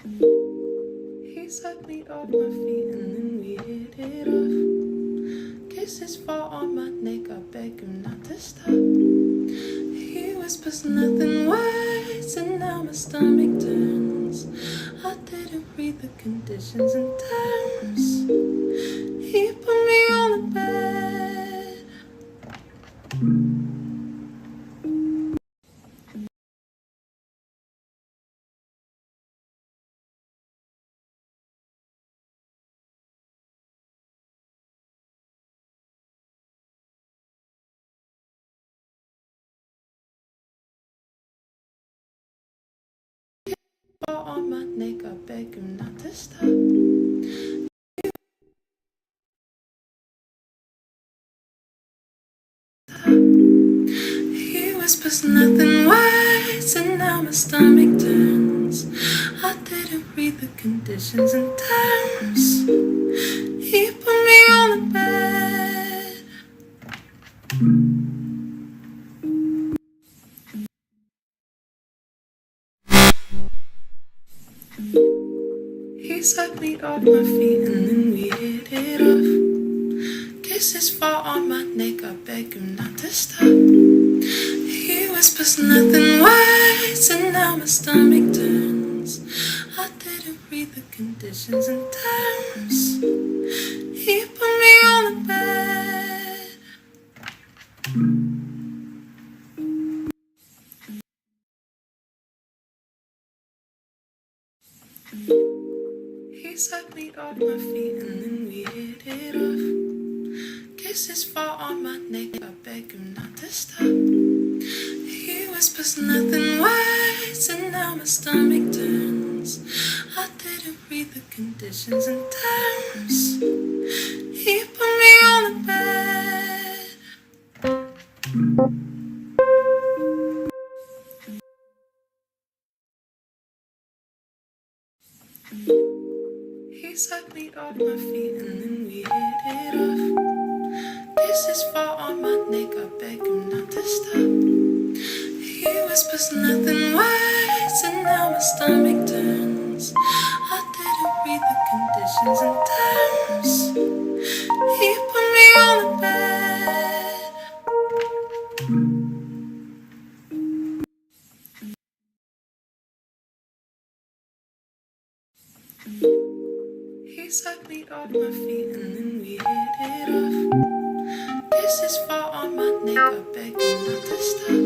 He sucked me off my feet and then we hit it off. Kisses fall on my neck, I beg him not to stop. He whispers nothing words and now my stomach turns. I didn't read the conditions and terms. He put me on the bed. Fall on my neck, I beg him not to stop. He whispers nothing words and now my stomach turns. I didn't read the conditions and terms. He put me on the bed. He sucked me off my feet and then we hit it off. Kisses fall on my neck, I beg him not to stop. He whispers nothing words and now my stomach turns. I didn't read the conditions and terms. He put me on the bed. He sucked me off my feet and then we hit it off. Kisses fall on my neck, I beg him not to stop. He whispers nothing words and now my stomach turns. I didn't read the conditions and terms. He put me on the bed. He sucked me off my feet and then we hit it off. Kisses fall on my neck, I beg him not to stop. He whispers nothing words and now my stomach turns. I didn't read the conditions and terms. He put me on the bed. He sucked me off my feet and then we hit it off. Kisses fall on my neck, I beg him not to stop.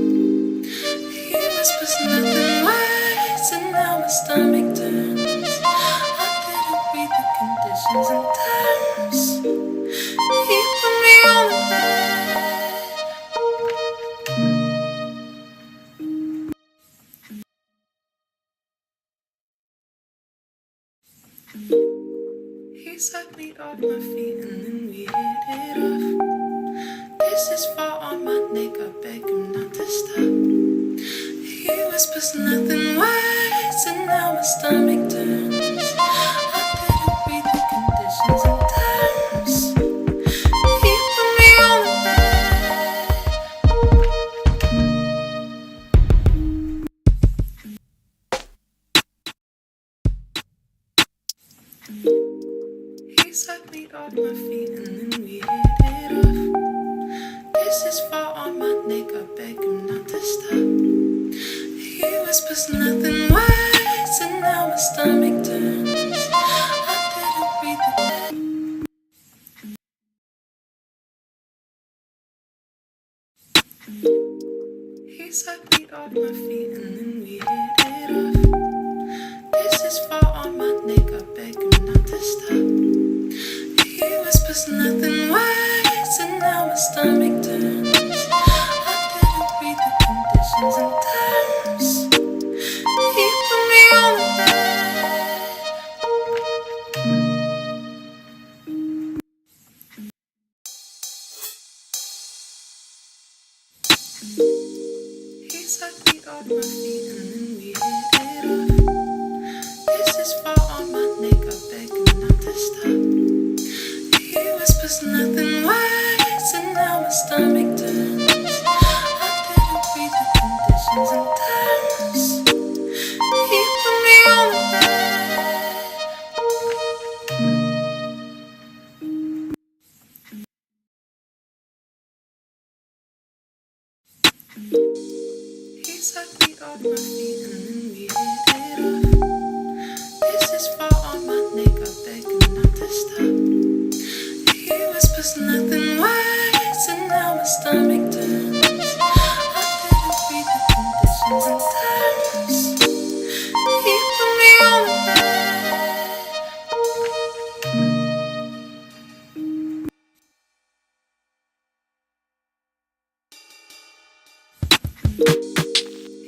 He whispers nothing words and now my stomach turns. I didn't read the conditions and terms. He put me on the bed. He sucked me off my feet and then we hit it off. Kisses fall on my neck, I beg him not to stop. He whispers nothing words and now my stomach turns. I didn't read the conditions and terms. He put me on the bed. He sucked me off my feet and then we hit it off. Kisses fall on my neck, I beg him not to stop. He whispers nothing words and now my stomach turns. I didn't read the He sucked me off my feet and then we hit it off. Kisses fall on my neck, I beg him not to stop. He whispers nothing words and now my stomach turns. I didn't read the conditions and terms. He put me on the bed. He sucked me off my feet and then we hit it off. Kisses fall on my neck, I beg him not to stop. He whispers nothing words and now my stomach turns. I didn't read the conditions and terms. He put me on the bed. off my feet and then we hit it off. Kisses fall on my neck, I beg him not to stop. He whispers nothing worse, and now my stomach turns. I didn't read the conditions and terms. He put me on the bed.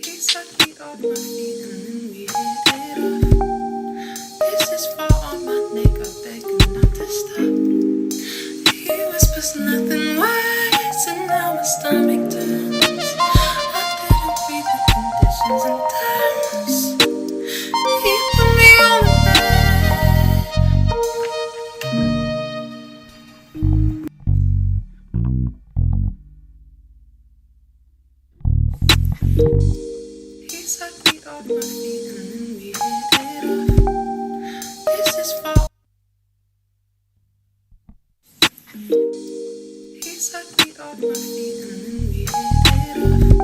He set me off my feet and then we hit it off. Kisses fall on my neck, I beg him not to stop. He whispers nothing worse, and now my stomach turns. I didn't read the conditions and terms. He put me on the bed. He set me off my feet and then we hit it off. Kisses fall. He set me off my feet and then we hit it off.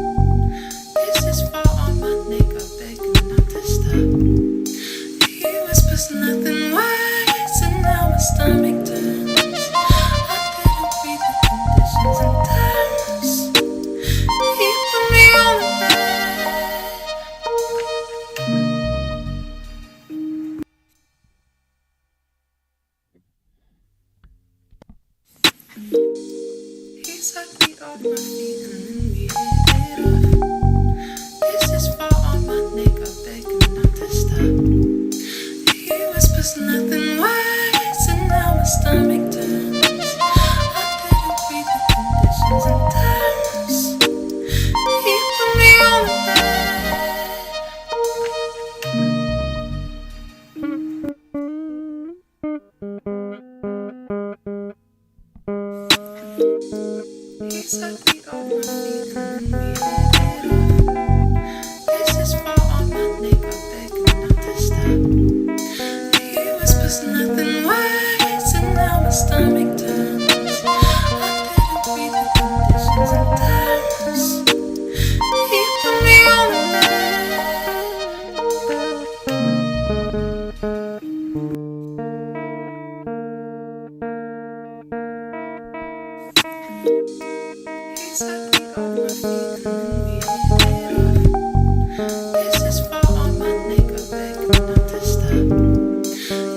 Kisses fall on my neck, I beg him not to stop. He whispers nothing worse, and now my stomach turns. I didn't read the conditions and terms. He put me on the bed. He set me off my feet and then we hit it off. Kisses fall on my neck, I beg him not to stop. He whispers nothing worse, and now my stomach turns. I didn't read the conditions and terms. He put me on the bed. He set me off my feet and then we hit it off. Kisses fall on my neck, I beg him not to stop. He whispers nothing worse, and now my stomach turns. I didn't read the conditions and terms. He put me on the He set me off my feet and then we hit it off. Kisses fall on my neck, I beg him not to stop.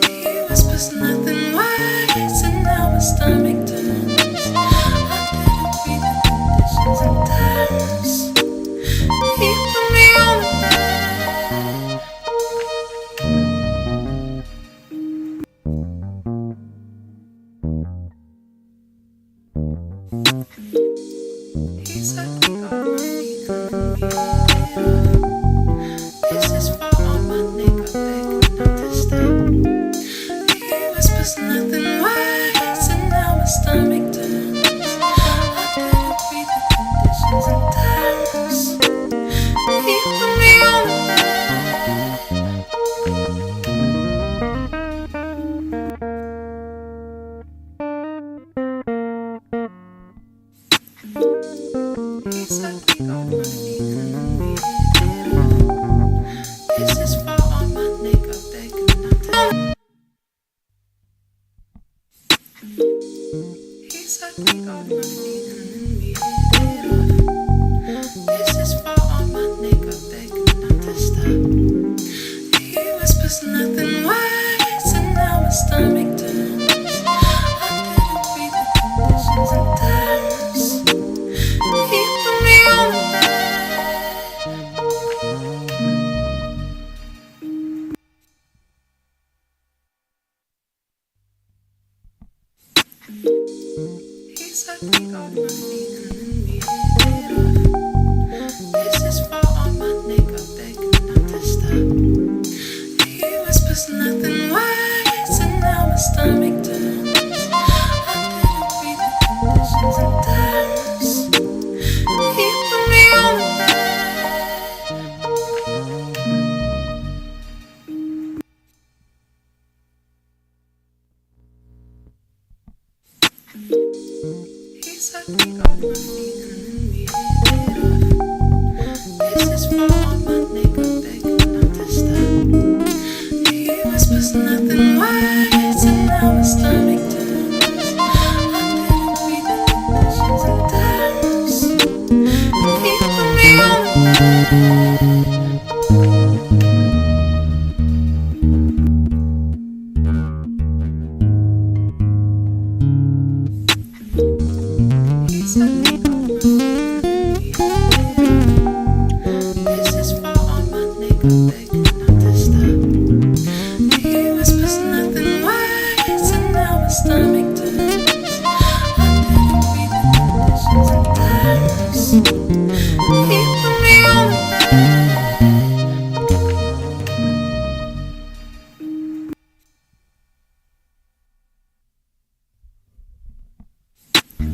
He whispers nothing worse, and now my stomach turns. I didn't read the conditions and terms. He put me on the bed. He set me off my feet and then we hit it off. Kisses fall on my neck, I beg him not to stop. He whispers nothing worse, and now my stomach turns. I didn't read the conditions and terms. He put me on the bed. He set me off my feet and then we hit it off. Kisses fall on my neck, I beg him not to stop. He set me off my feet and then we hit it off. Kisses fall on my neck, I beg him not to stop. He whispers nothing worse, and now my stomach turns. I didn't read the conditions and terms. He put me on the bed. He set me off my feet and then we hit it off. Kisses fall on my neck, I beg him not to stop. He whispers nothing worse, and now my stomach turns. I didn't read the conditions and terms. He put me on the bed. He set me off my feet and then we hit it off. Kisses fall on my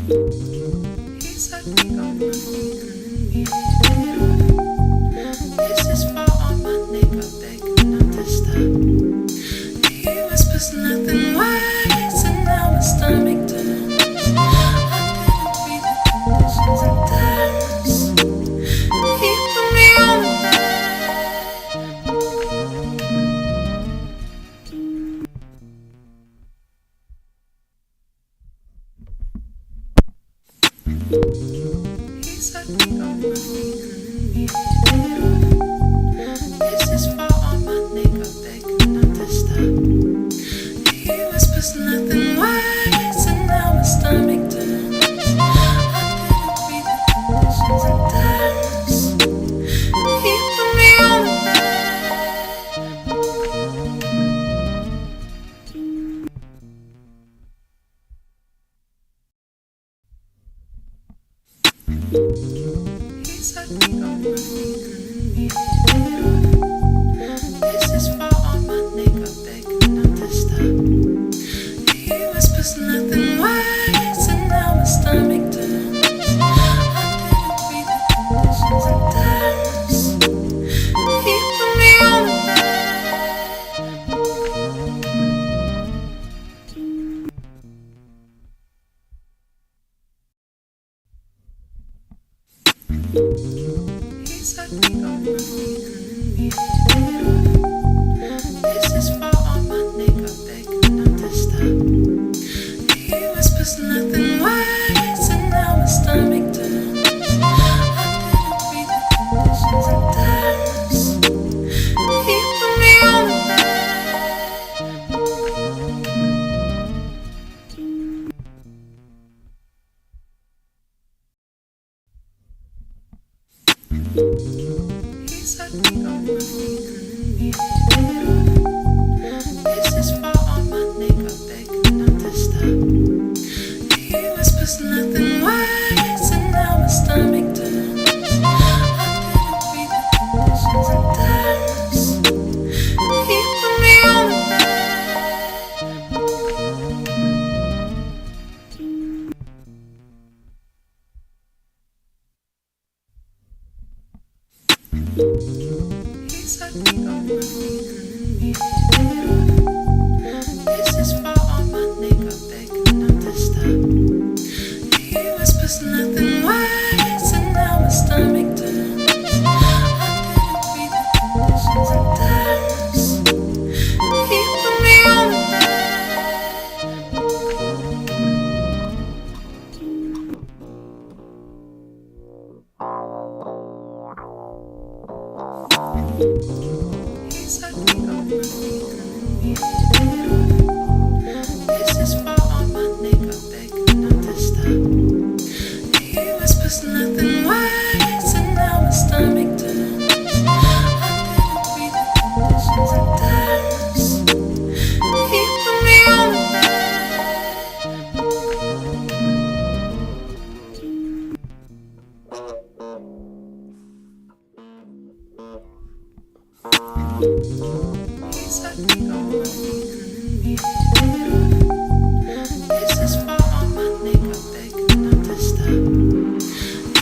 He set me on my feet and then we hit it off. Kisses fall on my neck, I beg him not to stop. He whispers nothing works, and now my stomach turns. I didn't read the conditions and terms. He put me on the bed. He set me on my feet and then we hit it off. Kisses fall on my neck, I beg him not to stop. He whispers nothing works, and now my stomach turns. I didn't read the conditions and terms. He put me on the bed. He set me on my feet and then we hit it off. Kisses fall on my neck, I beg him not to stop. He whispers nothing works, and now my stomach turns. I didn't read the conditions and terms. He put me on the bed. He set me on my feet and then we hit it off. Kisses fall on my neck, I beg him not to stop. He whispers nothing works, and now my stomach turns. I didn't read the conditions and terms. He put me on the bed. He set me on my feet and then we hit it off. Kisses fall on my neck, I beg him not to stop. He whispers nothing works, and now my stomach turns. I didn't read the conditions and terms. He put me on the bed. He set me on my feet and then we hit it off. Kisses fall on my neck, I beg him not to stop. He whispers nothing works, and now my stomach turns. I didn't read the conditions and terms. He put me on the bed. He set me on my feet and then we hit it off. Kisses fall on my neck, I beg him not to stop. He whispers nothing works, and now my stomach turns. I didn't read the conditions and terms. He put me on the bed. He set me on my feet and then we hit it off. Kisses fall on my neck, I beg him not to stop.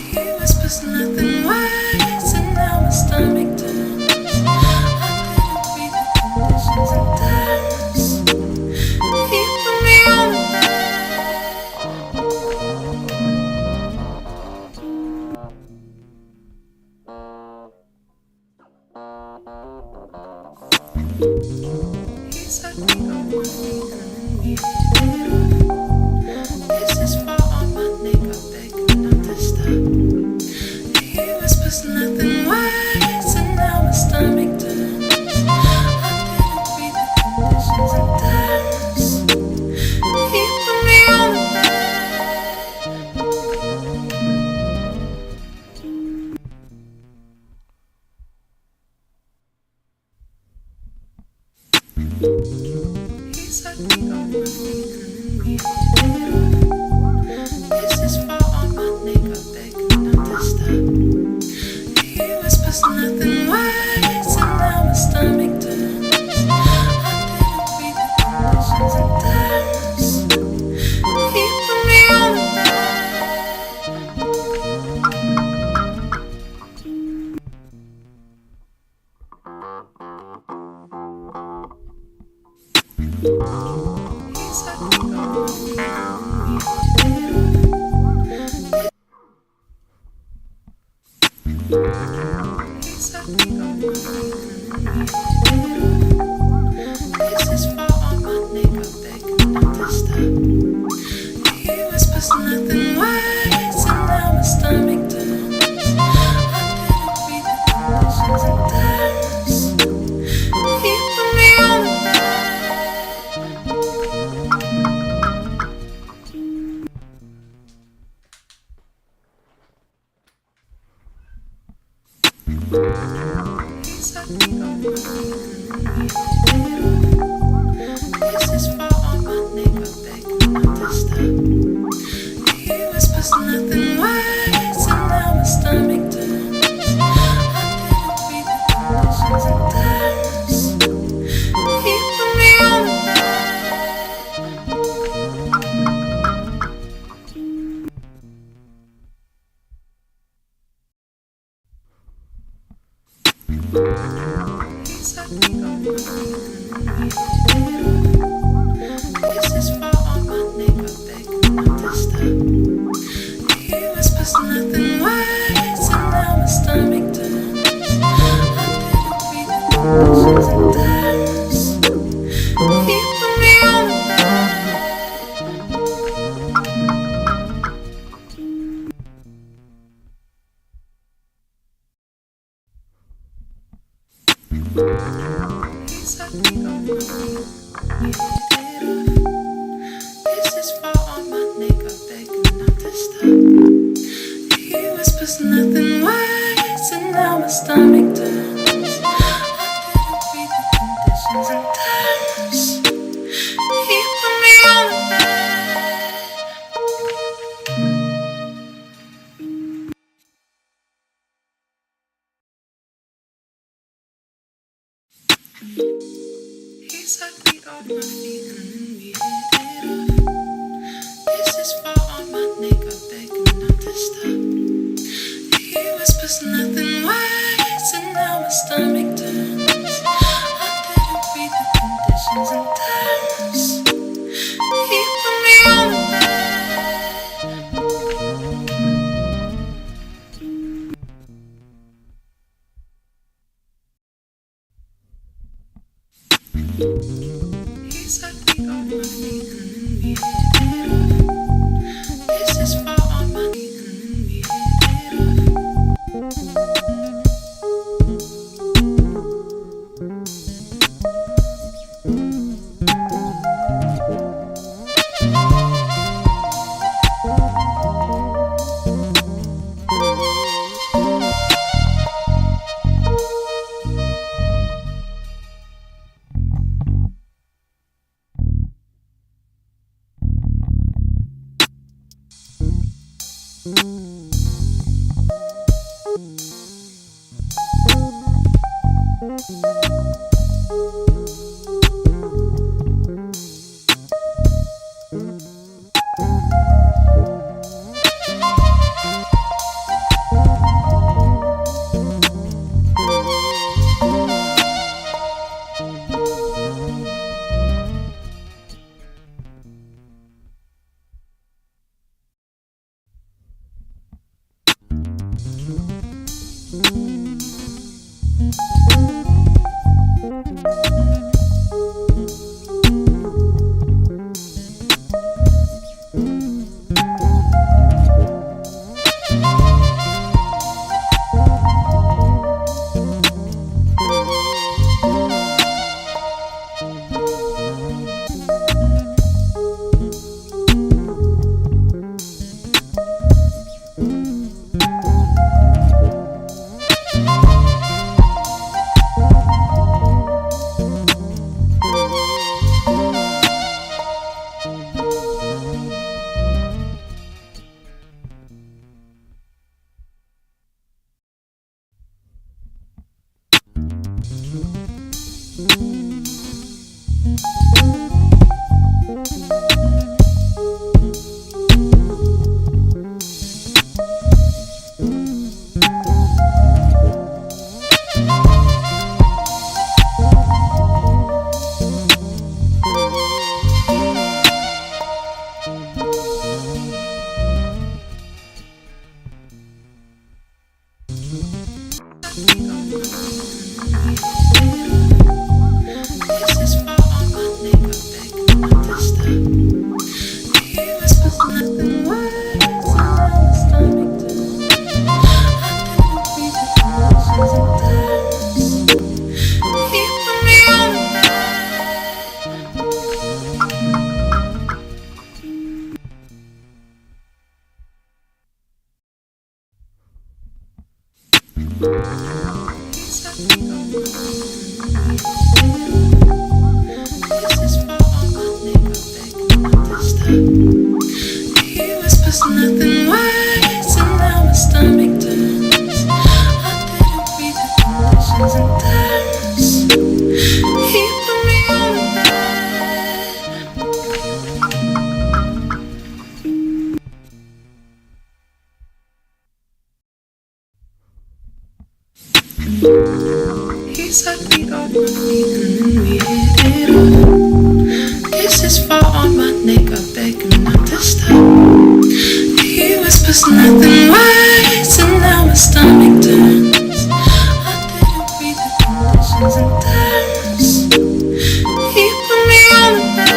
He whispers nothing works, and now my stomach turns. I didn't read the conditions and terms. He put me on the bed. He set me on my feet and then we hit it off. Kisses fall on my neck, I beg him not to stop. He whispers nothing works, and now my stomach turns. I didn't read the conditions and terms. He put me on the bed. He set me on my feet and then we hit it off. Kisses fall on my neck, I beg him not to stop. He whispers nothing works, and now my stomach turns. I didn't read the conditions and terms. He put me on the bed. He set me on my feet and then we hit it off. Kisses fall on my neck, I beg him not to stop. He whispers nothing works, and now my stomach turns. I didn't read the conditions and terms. He put me on the bed. He set me on my feet and then we hit it off. Kisses fall on my neck, I beg him not to stop. He whispers nothing works, and now my stomach turns. I didn't read the conditions and terms. He put me on the bed. He set me on my feet and then we hit it off. Kisses fall on my neck, I beg him not to stop. He whispers nothing works, and now my stomach turns. I didn't read the conditions and terms. He put me on the bed. He set me on my feet, we hit it off. Kisses fall on my neck, I beg him not to stop. He whispers nothing works, and now my stomach turns. I didn't read the conditions and terms. He put me on the bed. He set me on my feet and then we hit it off. Kisses fall on my neck, I beg him not to stop. He whispers nothing works, and now my stomach turns. I didn't read the conditions and terms. He put me on the bed. He set me on my feet and then we hit it off. Kisses fall on my feet and then we hit it off. He set me on my feet and then we hit it off. This is for all my nigga begging not to stop. He whispers nothing works and now my stomach turns. I didn't read the conditions and terms. He put me on the bed. He set me on my feet and then we hit it off. Kisses fall on my neck, I beg him not to stop. He whispers nothing works and now my stomach turns. I didn't read the conditions and terms. He put me on the bed.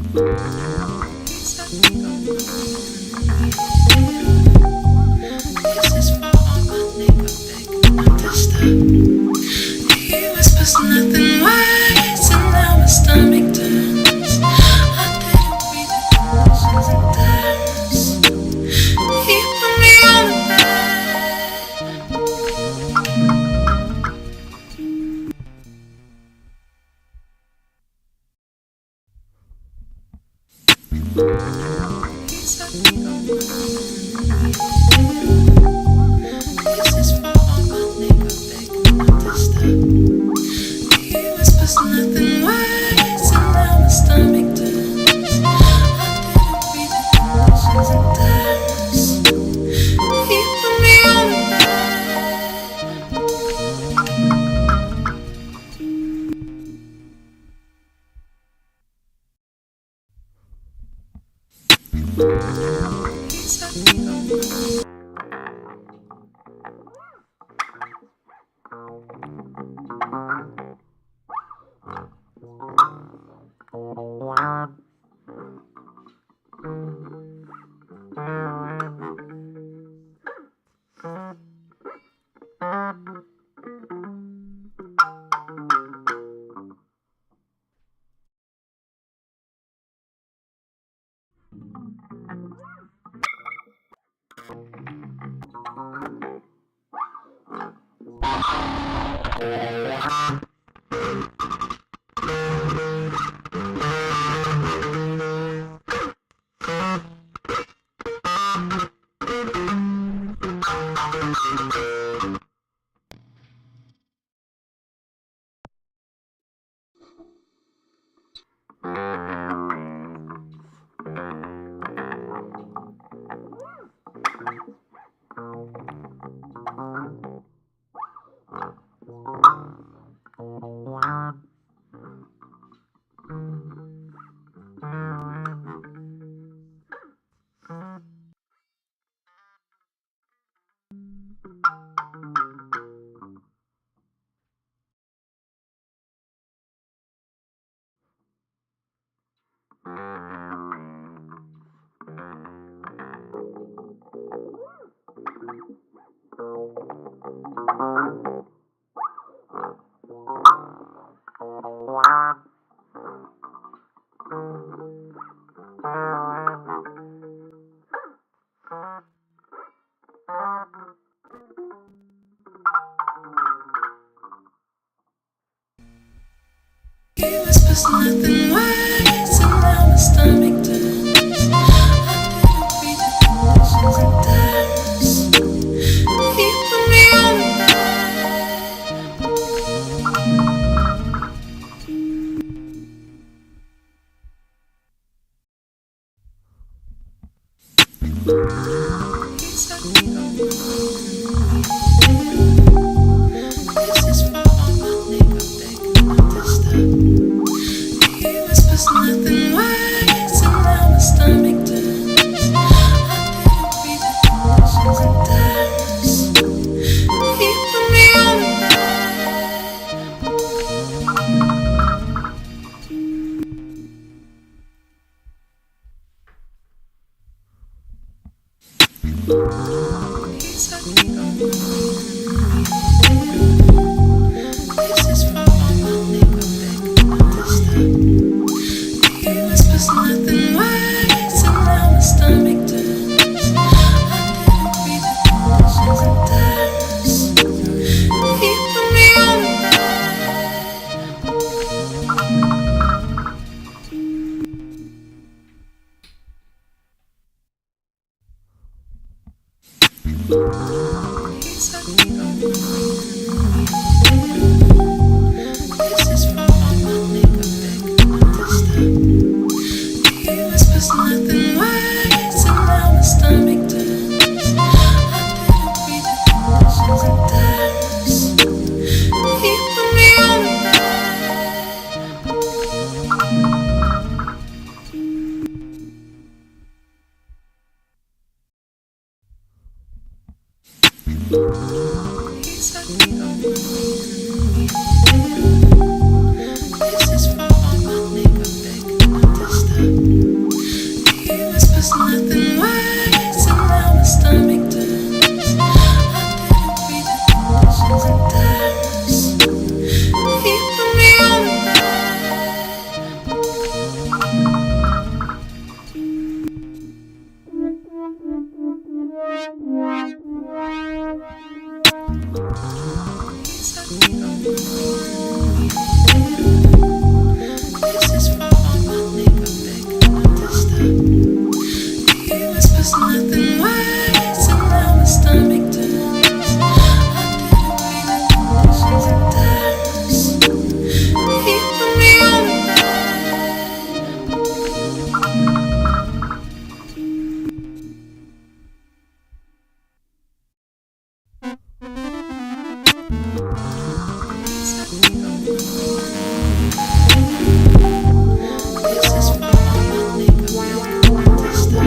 He set me on my feet and then we hit it off. Kisses fall on my neck, I beg him not to stop. He whispers nothing works and now my stomach turns. I didn't read the conditions and terms. He put me on the bed. He set me on my feet and then we hit it off. Kisses fall on my neck, I beg him not to stop. He whispers nothing works and now my stomach turns. I didn't read the conditions and terms. He put me on the bed. He set me on my feet. He whispers nothing works and now my stomach turns. I didn't read the conditions and terms. He put me on the bed. He set me on my feet and then we hit it off. This is This is for all my nigga begging not to stop. He whispers nothing works, and now my stomach turns. I didn't read the conditions and terms. He put me on the bed. He set me on the bed. This is for all my nigga begging not to stop. He whispers nothing works, and now my stomach turns. I didn't read the conditions and terms. He put me on the bed. He set me on the bed. This is for all my nigga begging not to stop. He whispers nothing works, and now my stomach turns. I didn't read the conditions and terms. He put me on the bed. He set me on the bed. This is for all my nigga begging not to stop. He whispers nothing works, and now my stomach turns. I didn't read the conditions and terms. He put me on the bed. He set me on the bed. This is for all my nigga begging not to stop.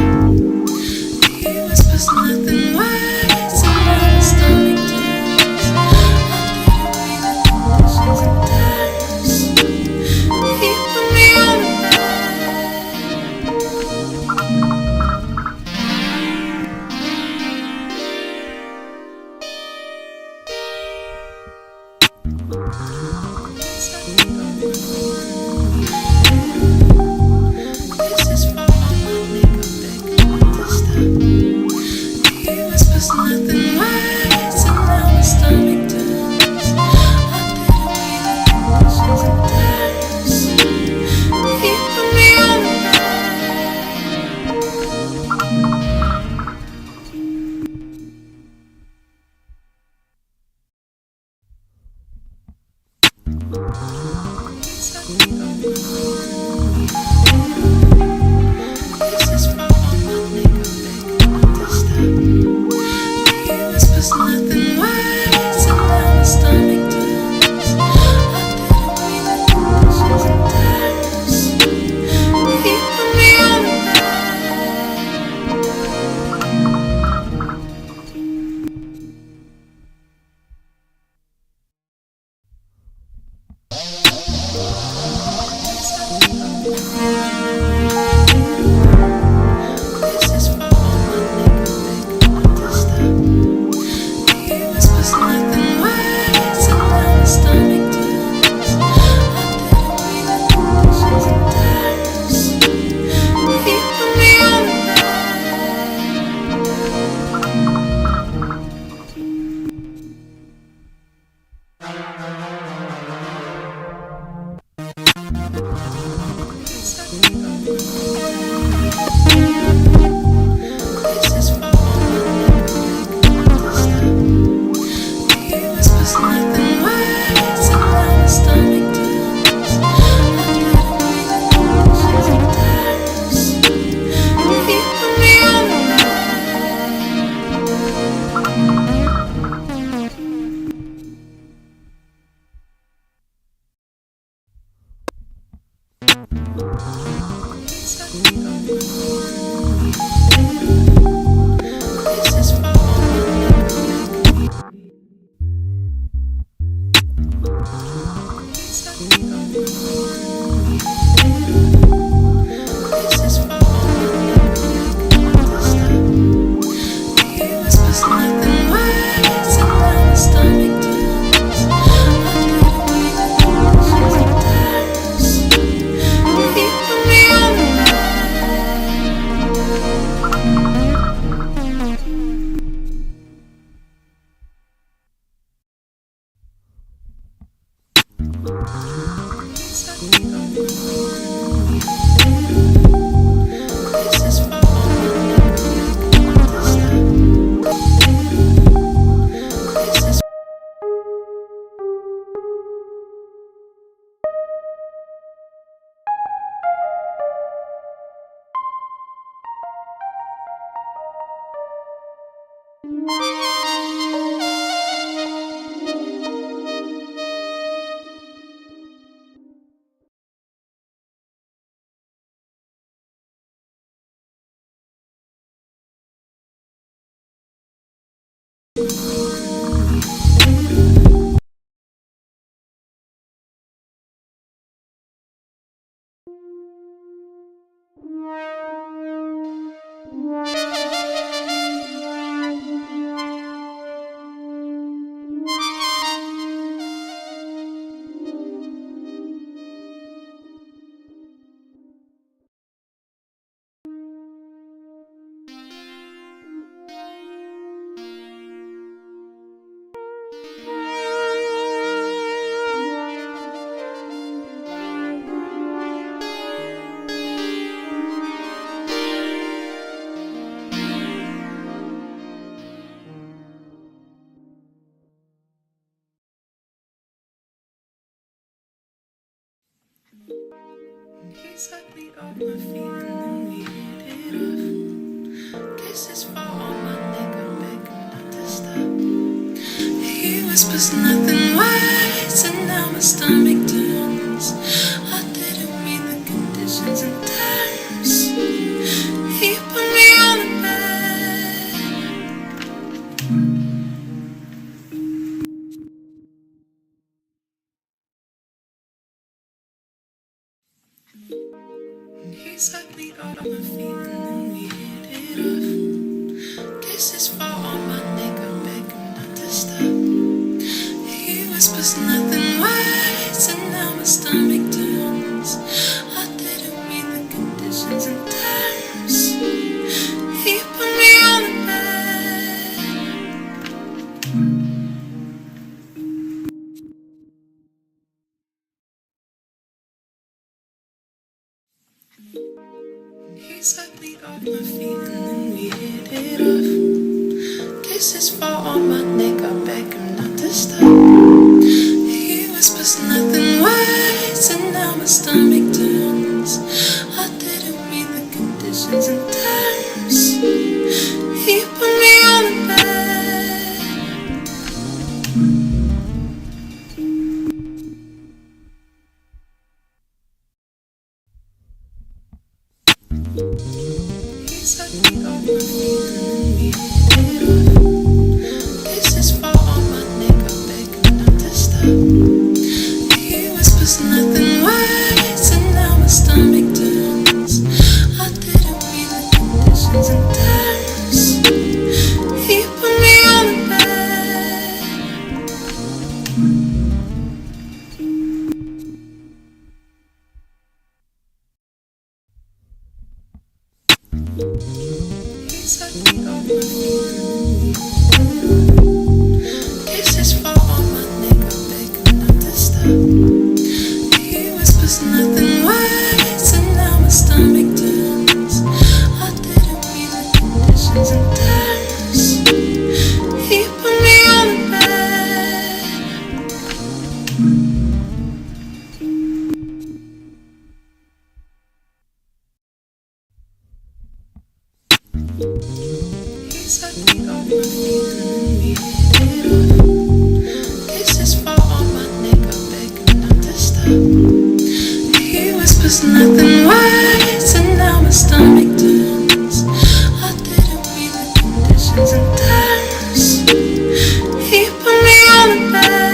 He whispers nothing works, and now my stomach turns. I didn't read the conditions and terms. He put me on the bed. He set me on the bed. This is for all my nigga begging not to stop. He whispers nothing works, and now my stomach turns. I didn't read the conditions and terms. He put me on the bed. He set me on the bed. This is for all my nigga begging not to stop. He whispers nothing works, and now my stomach turns. I didn't read the conditions and terms. He put me on the bed. He set me on the bed. This is for all my nigga begging not to stop. He whispers nothing works, and now my stomach turns. I didn't read the conditions and terms. He put me on the bed. He set me on the bed. This is for all my nigga begging not to stop. He whispers nothing works, and now my stomach turns. I didn't read the conditions and terms. He put me on the bed. He set me on the bed. This is for all my nigga begging. He set me on the bed. This is for all my nigga begging not to stop. He whispers nothing works, He set me off my feet and then we hit it off. Kisses fall on my neck, I beg him not to stop. He whispers nothing wise, and now my stomach turns. I didn't meet the conditions and terms. He put me on the bed. He set me off my feet and then we hit it off. Kisses fall on my neck, I beg him not to stop. He whispers nothing wise, and now my stomach turns. I didn't meet the conditions and terms. He put me on the bed. He set me off my feet and then we hit it off. Kisses fall on my neck, I beg him not to stop. He whispers nothing wise, and now my stomach turns. I didn't meet the conditions and terms. He put me on the bed. He set me off my feet and then we hit it off. Kisses fall on my neck, I beg him not to stop. He whispers nothing wise, and now my stomach turns. I didn't meet the conditions and terms. He put me on the bed. He set me off my feet and then we hit it off. Kisses fall on my neck, I beg him not to stop. He whispers nothing wise, and now my stomach turns. I didn't meet the conditions and terms. He put me on the bed. He set me off my feet and then we hit it off. Kisses fall on my neck, I beg him not to stop. He whispers nothing wise, and now my stomach turns. I didn't meet the conditions and terms. He put me on the bed.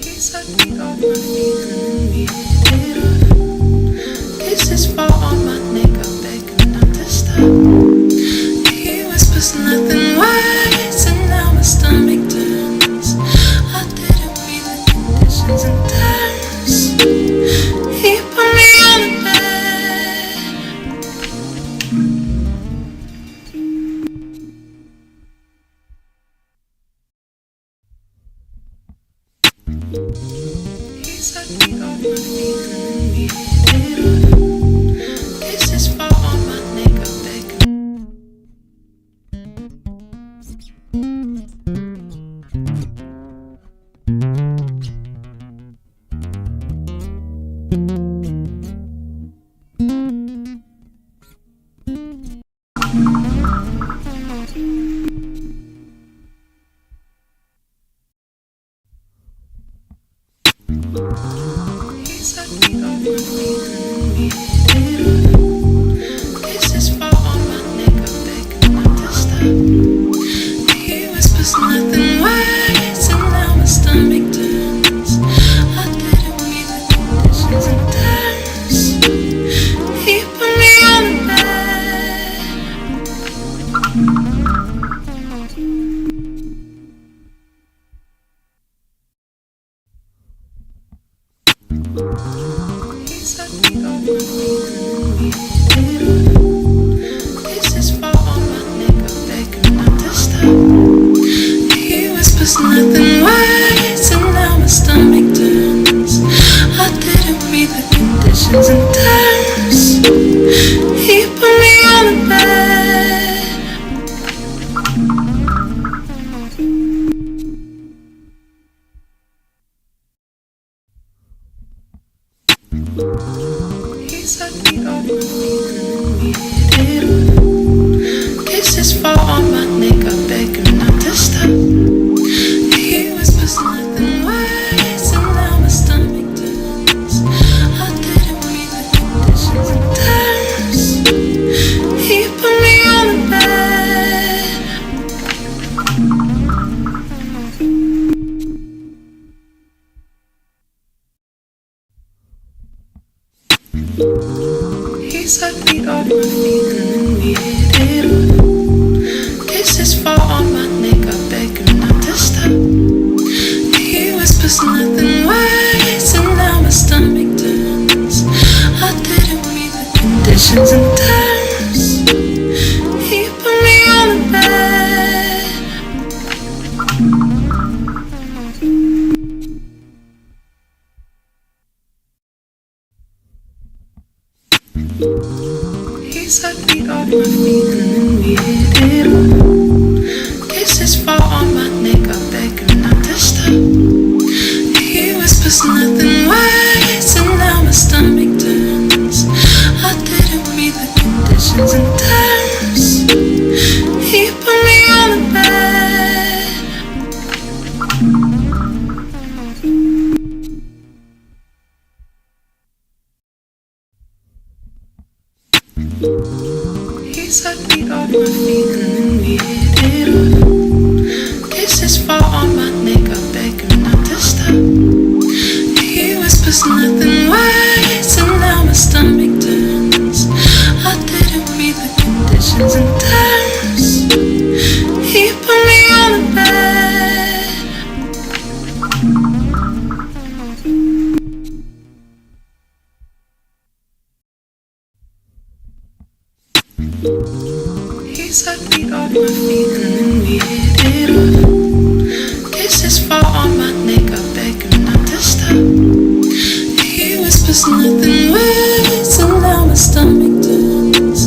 He set me off my feet and then we hit it off. Kisses fall on my neck, I beg him not to stop. He whispers nothing wise, and now my stomach turns. I didn't meet the conditions and terms. He put me on the bed. He set me off my feet and then we hit it off. Kisses fall on my neck, I beg him. He set me off my feet and then we hit it off. Kisses fall on my neck, I beg him not to stop. He whispers nothing words and now my stomach turns. I didn't read the conditions and terms. He put me on the bed. He set me off my feet and then we hit it off. Kisses fall on my neck, I beg him not to stop. He whispers nothing words and now my stomach turns. I didn't read the conditions and terms. He put me on the bed. He set me off my feet and then we hit it off. Kisses fall on my neck, I beg him not to stop. He whispers nothing words and now my stomach turns. I didn't read the conditions and terms. He put me on the bed. He set me off my feet and then we hit it off. Kisses fall on my neck, I beg him not to stop. He whispers nothing words and now my stomach turns. I didn't read the conditions and terms. He put me on the bed. He set me off my feet and then we hit it off. Kisses fall on my neck, I beg him not to stop. He whispers nothing words and now my stomach turns. I didn't read the conditions and terms. He put me on the bed. He set me off my feet and then we hit it off. Kisses fall on my neck, I beg him not to stop. He whispers nothing words and now my stomach turns. I didn't read the conditions and terms. He put me on the bed. He set me off my feet and then we hit it off. Kisses fall on my neck, I beg him not to stop. He whispers nothing words and now my stomach turns.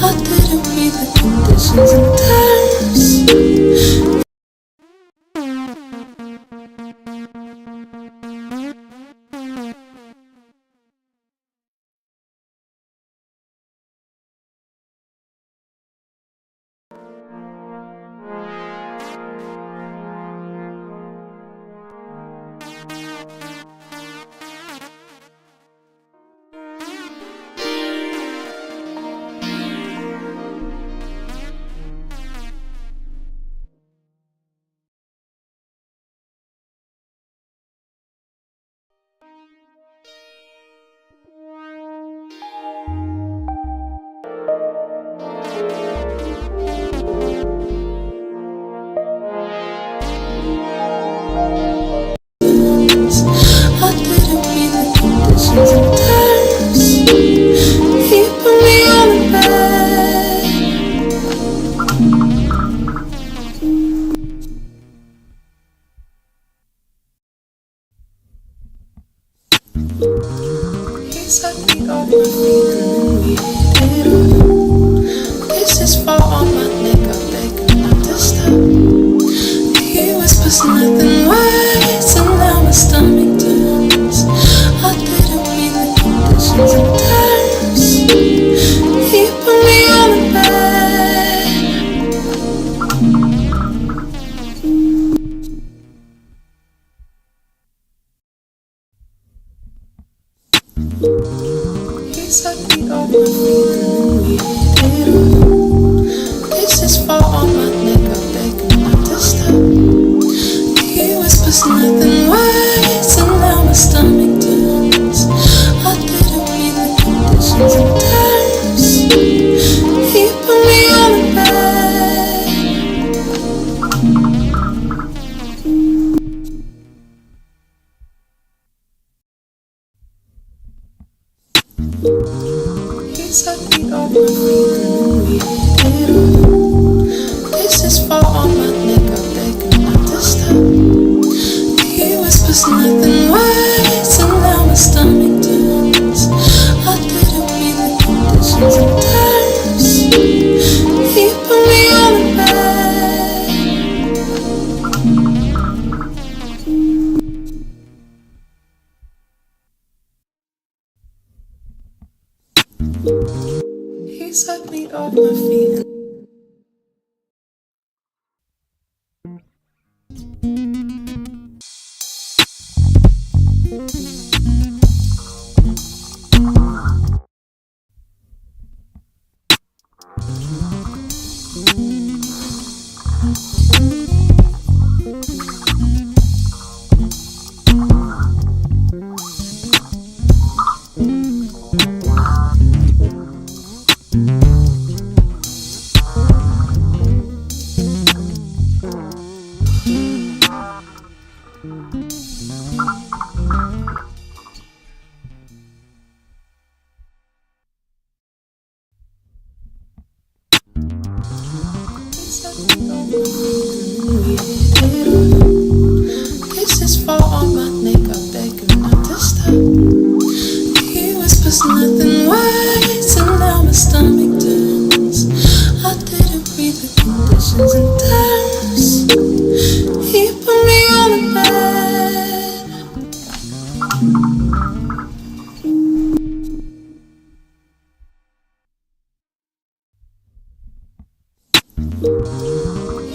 I didn't read the conditions and terms. I didn't read the conditions and terms. He put me on the bed. He set me off my feet and then we hit it off. Kisses fall on my neck, I beg him not to stop. He whispers nothing words and now my stomach turns. I didn't read the conditions and terms. He put me on the bed. He set me off my feet and then we hit it off. Kisses fall on my neck, I beg him not to stop. He whispers nothing words and now my stomach turns. I didn't read the conditions and terms. He put me on the bed. He set me off my feet and then we hit it off. Kisses fall on my neck, I beg him not to stop. He whispers nothing words and now my stomach turns. I didn't read the conditions and terms. He put me on the bed. He set me off my feet. Kisses fall on my neck, I beg him not to stop. He whispers nothing words and now my stomach turns. I didn't read the conditions and terms. He put me on the bed.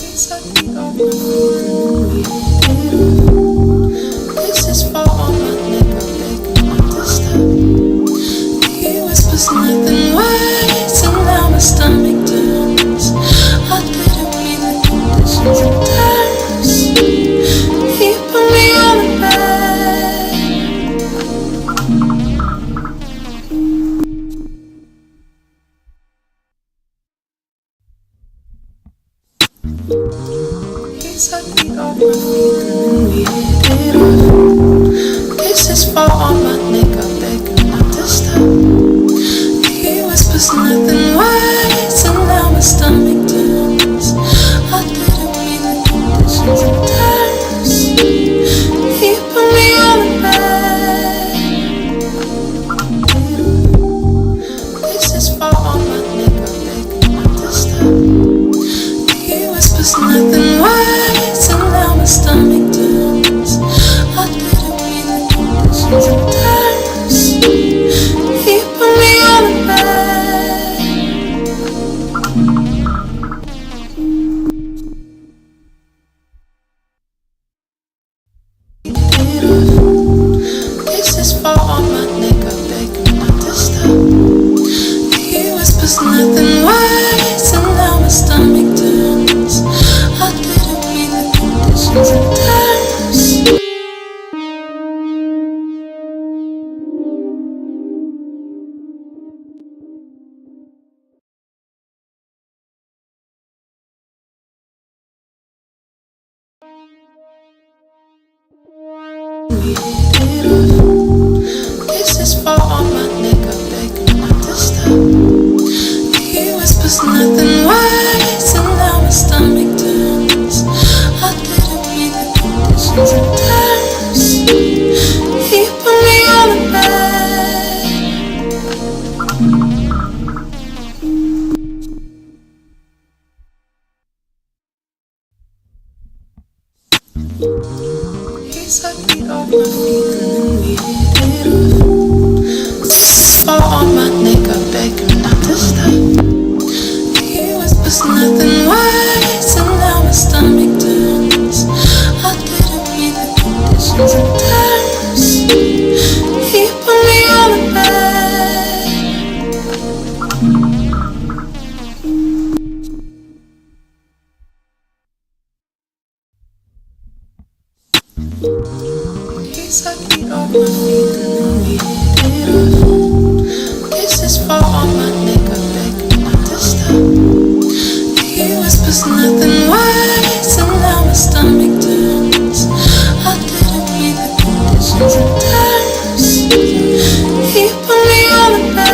He set me off my feet and we hit it off. Kisses fall on my neck, I beg him not to stop. He whispers nothing words and now my stomach turns. I didn't read the conditions and terms. He put me on the bed. He set me off my feet and then we hit it off. Kisses fall on my neck, I beg him not to stop. He whispers nothing words and now my stomach turns. I didn't read the conditions and terms. He put me on the bed. Kisses fall on my neck, I beg him not to stop. He whispers nothing words and now my stomach turns. I didn't read the conditions and terms. He put me on the bed. Hit off. Kisses fall on my neck, I beg him not to stop. He whispers nothing words and now my stomach turns. I didn't read the conditions and terms. We hit it off. Kisses fall on my neck, I beg him not to stop. He whispers nothing words and now my stomach turns. I didn't read the conditions and terms. He put me on the bed. He set me off my feet and then we hit it off. Fall on my neck, I beg him not to stop. He whispers nothing words and now my stomach turns. I didn't read the conditions and terms. He put me on the Sometimes he put me on the bed.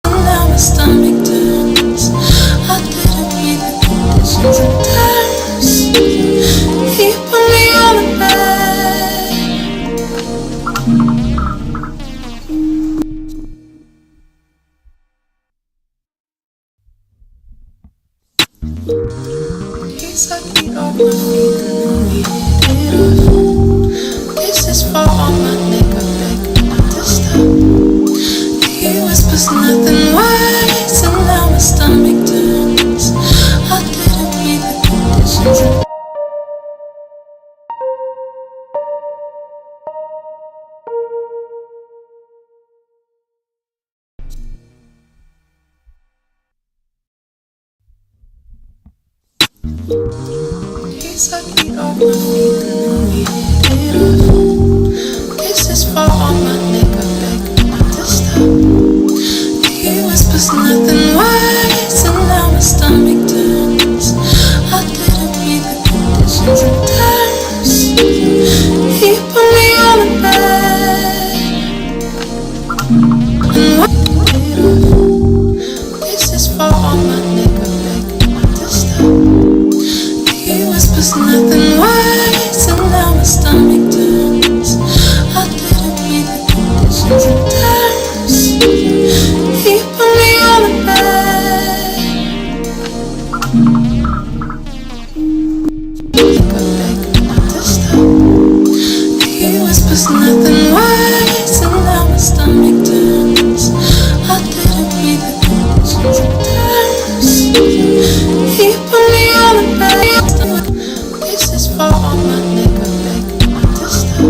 Now my stomach turns. I didn't read the conditions. Sometimes he put me on the bed. He set me off my feet and then we hit it off. Kisses fall on my neck, I beg him not to stop. He whispers nothing worse, and now my stomach turns. I didn't read the conditions. He set me off my feet and then we hit it off. Kisses fall on my neck, I beg him not to stop. He whispers nothing worse, and now my stomach turns. I didn't read the conditions. Sometimes he put me on the bed. And when kisses fall on my neck, I beg him not to stop. He whispers nothing worse, and now my stomach turns. I didn't read the conditions. Sometimes he put me on the bed. I beg him not to stop. He whispers nothing worse, and now my stomach turns. I didn't read the conditions. Sometimes he put me on the bed. Kisses fall on my neck, I beg him not to stop.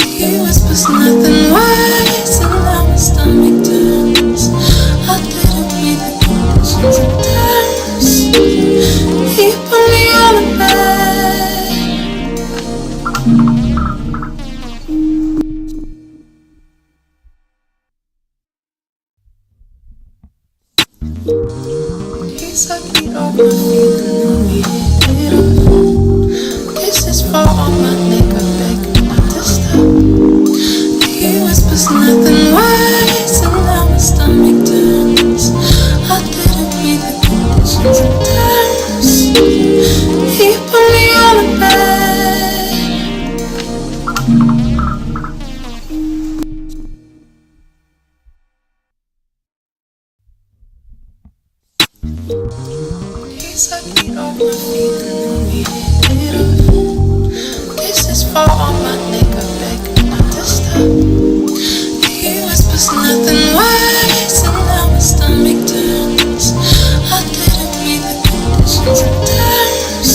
He whispers nothing worse, and now my stomach turns. I didn't read the conditions. Sometimes he put me on the bed. He set me off my feet and then we hit it off. Kisses fall on my neck, I beg him not to stop. He whispers nothing worse, and now my stomach turns. I didn't read the conditions. Sometimes he put me on the bed. He set me off my feet and then we hit it off. Kisses fall on my neck, I beg him not to stop. He whispers nothing worse, and now my stomach turns. I didn't read the conditions. Sometimes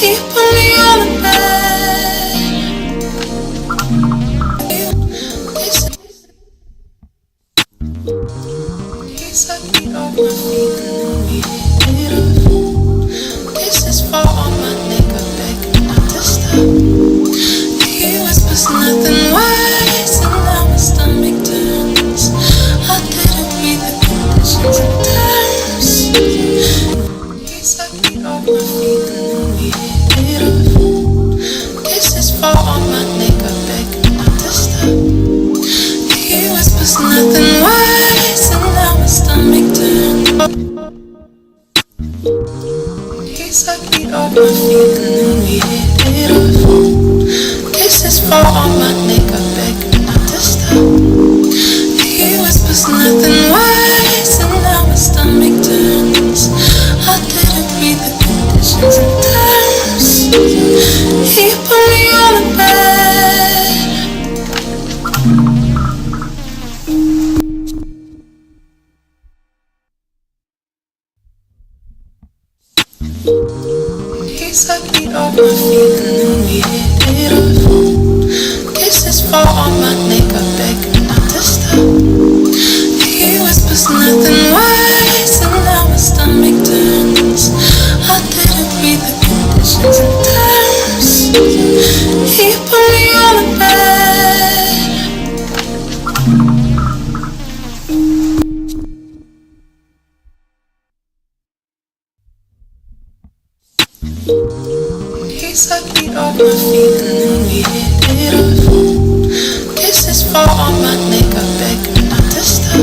he put me on the bed. He set me off my feet and then we hit it off. Kisses fall on my neck, I beg him not to stop. He whispers nothing worse, and now my stomach turns. I didn't read the conditions. Sometimes he set me off my feet and then we hit it off. Kisses fall on my neck, I beg him not to stop. He whispers nothing worse, and now my stomach turns. He set me off my feet and then we hit it off. Kisses fall on my neck, I beg him not to stop. He whispers nothing worse, and now my stomach turns. I didn't read the conditions. Sometimes he put me on the bed. He set me off my feet and then we hit it off. Kisses fall on my neck, I beg him not to stop. He whispers nothing worse, and now my stomach He sucked me off my feet and then we hit it off. Kisses fall on my neck, I beg him not to stop.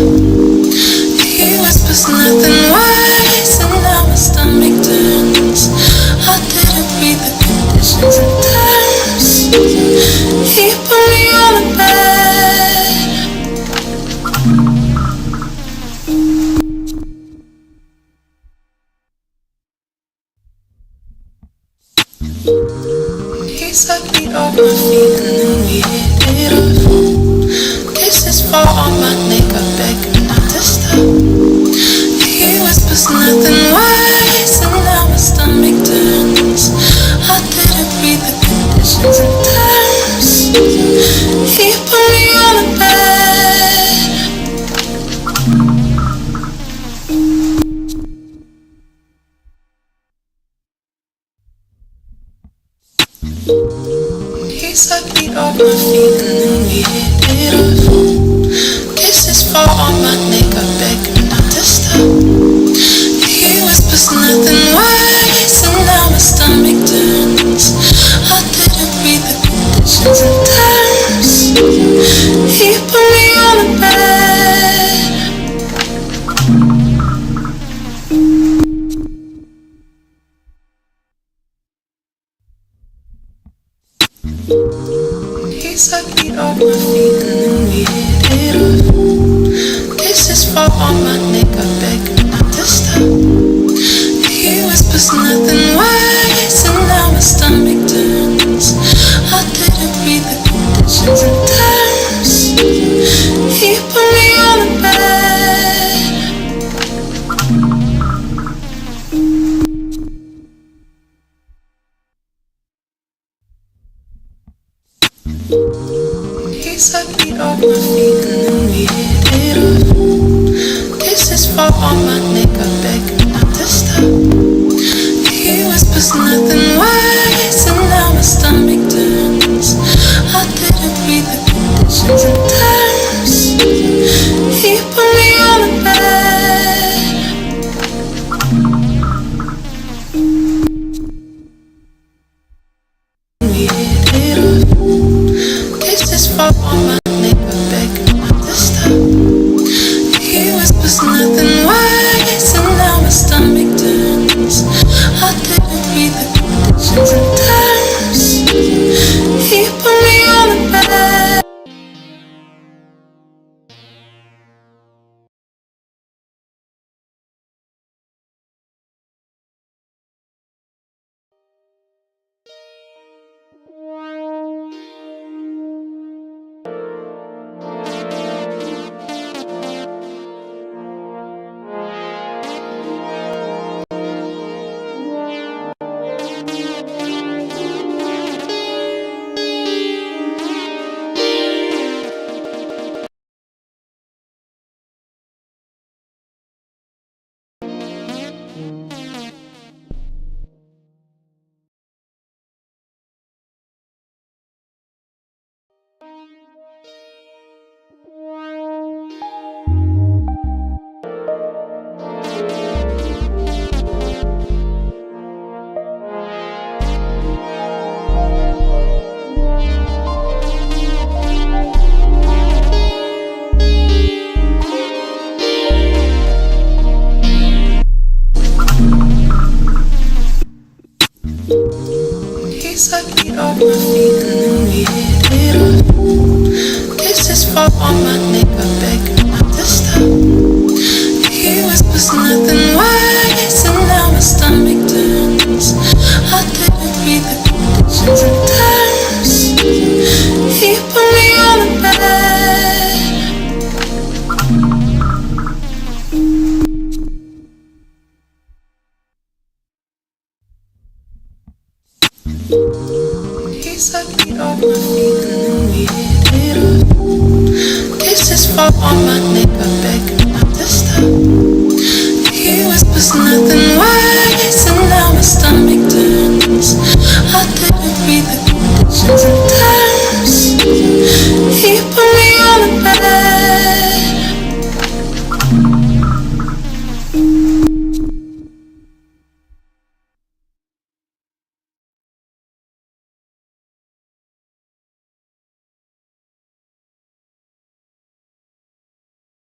He whispers nothing wise and now my stomach turns. I didn't read the conditions and terms. He put me on the bed. He sucked me off my feet and then we hit it off. Kisses fall on my neck, I beg him not to stop. He whispers nothing wise and now my stomach turns. I didn't read the conditions and terms. He put me on the bed. He sucked me off my feet and then we hit it off. Kisses fall on my neck, I beg him not to stop. He whispers nothing wise and now my stomach turns. I didn't read the conditions and terms. He put me on the bed. He sucked me off my feet and then we hit it off. Kisses fall on my neck, I beg him not to stop. He whispers nothing wise and now my stomach turns. I didn't read the conditions and terms. He put me on the bed. He sucked me off my feet and then we hit it off. Kisses fall on my neck, I beg him not to stop. He whispers nothing wise and now my stomach turns. I didn't read the conditions and terms. He put me on the bed. We hit it off. Kisses fall on my neck, I beg him not to stop. He whispers nothing wise and now my stomach turns. I didn't read the conditions and terms. He put me on the bed. He sucked me off my feet and then we hit it off. Kisses fall on my neck, I beg him not to stop. He whispers nothing wise and now my stomach turns. I didn't read the conditions and terms. He put me on the bed. He sucked me off my feet and then we hit it off. Kisses fall on my neck, I beg him not to stop. He whispers nothing wise and now my stomach turns. I didn't read the conditions and